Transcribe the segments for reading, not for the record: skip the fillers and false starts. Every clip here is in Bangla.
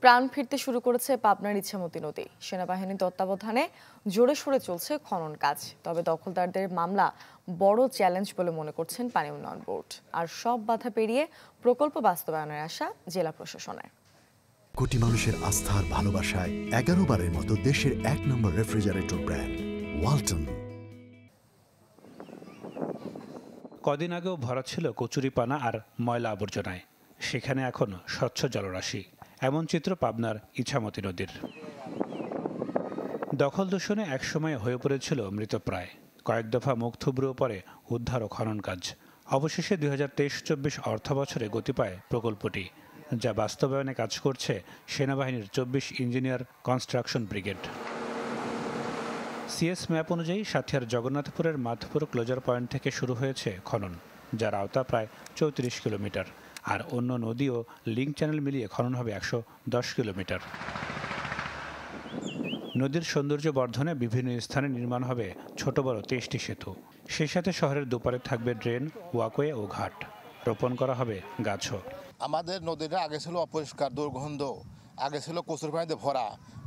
প্রাণ ফিরতে শুরু করেছে পাবনার ইছামতি নদী। সেনাবাহিনীর তত্ত্বাবধানে জোরে সোরে চলছে খনন কাজ। তবে দখলদারদের মামলা বড় চ্যালেঞ্জ বলে মনে করছেন পানি উন্নয়ন বোর্ড। আর সব বাধা পেরিয়ে প্রকল্প বাস্তবায়নের আশা জেলা প্রশাসনের। কোটি মানুষের আস্থার ভালোবাসায় 11 বারের মতো দেশের 1 নম্বর রেফ্রিজারেটর ব্র্যান্ড ওয়ালটন। কদিন আগেও ভরা ছিল কচুরিপানা আর ময়লা আবর্জনায়, সেখানে এখন স্বচ্ছ জলরাশি। এমন চিত্র পাবনার ইছামতি নদীর। দখল দূষণে একসময় হয়ে পড়েছিল মৃতপ্রায়। কয়েক দফা মুখ থুবড়েও পরে উদ্ধার ও খনন কাজ। অবশেষে 2023-24 অর্থ বছরে গতি পায় প্রকল্পটি, যা বাস্তবায়নে কাজ করছে সেনাবাহিনীর 24 engineer construction brigade. CS map অনুযায়ী সাথিয়ার জগন্নাথপুরের মাধপুর ক্লোজার পয়েন্ট থেকে শুরু হয়েছে খনন, যার আওতা প্রায় 34 কিলোমিটার। আর অন্য নদী ও লিঙ্ক চ্যানেল মিলিয়ে খনন হবে 110 কিলোমিটার। নদীর সৌন্দর্য বর্ধনে বিভিন্ন স্থানে নির্মাণ হবে ছোট বড় 23টি সেতু। সেই সাথে শহরের দুপারে থাকবে ড্রেন, ওয়াকওয়ে ও ঘাট। রোপণ করা হবে গাছও। আমাদের নদীটা আগে ছিল অপরিষ্কার, দুর্গন্ধ, আগে ছিল কচুর পানিতে ভরা।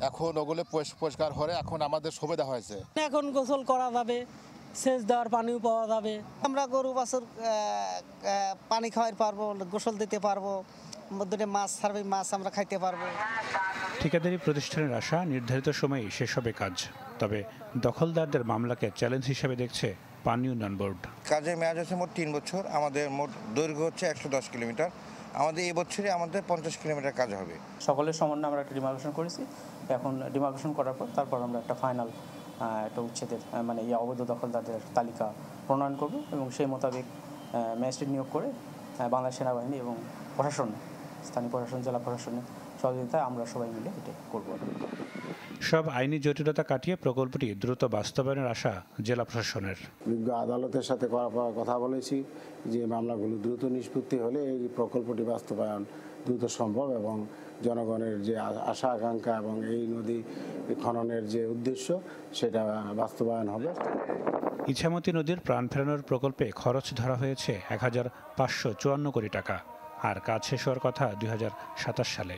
এখন ওগুলো পরিষ্কার হয়ে এখন আমাদের সুবিধা হয়েছে। এখন গোসল করা যাবে, সেচ দেওয়ার পানিও পাওয়া যাবে। আমরা গরু বাছুর পানি খাওয়াতে পারবো, গোসল দিতে পারবো, দুটো মাছ ছাড়বে, মাছ আমরা খাইতে পারবো। ঠিকাদারি প্রতিষ্ঠানের আশা নির্ধারিত সময়েই শেষ হবে কাজ। তবে দখলদারদের মামলাকে চ্যালেঞ্জ হিসেবে দেখছে পানি উন্নয়ন বোর্ড। কাজের মেয়াদ হচ্ছে মোট 3 বছর। আমাদের মোট দৈর্ঘ্য হচ্ছে 110 কিলোমিটার। আমাদের এই বছরে আমাদের 50 কিলোমিটার কাজ হবে। সকলের সমন্বয়ে আমরা একটা ডিমার্কেশন করেছি। এখন ডিমার্কেশন করার পর তারপর আমরা একটা ফাইনাল একটা উচ্ছেদের মানে এই অবৈধ দখলদারদের তালিকা প্রণয়ন করব এবং সেই মোতাবেক ম্যাজিস্ট্রেট নিয়োগ করে বাংলাদেশ সেনাবাহিনী এবং প্রশাসন, স্থানীয় প্রশাসন, জেলা প্রশাসনের সহযোগিতায় আমরা সবাই মিলে এটা করব। সব আইনি জটিলতা কাটিয়ে প্রকল্পটি দ্রুত বাস্তবায়নের আশা জেলা প্রশাসনের। বিজ্ঞ আদালতের সাথে কথা বলেছি যে মামলাগুলো দ্রুত নিষ্পত্তি হলে এই প্রকল্পটি বাস্তবায়ন দ্রুত সম্ভব এবং জনগণের যে আশা আকাঙ্ক্ষা এবং এই নদী খননের যে উদ্দেশ্য সেটা বাস্তবায়ন হবে। ইছামতি নদীর প্রাণ ফেরানোর প্রকল্পে খরচ ধরা হয়েছে 1554 কোটি টাকা। আর কাজ শেষ হওয়ার কথা 2027 সালে।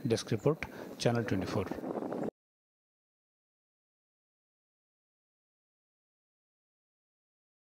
Desk report, channel 24।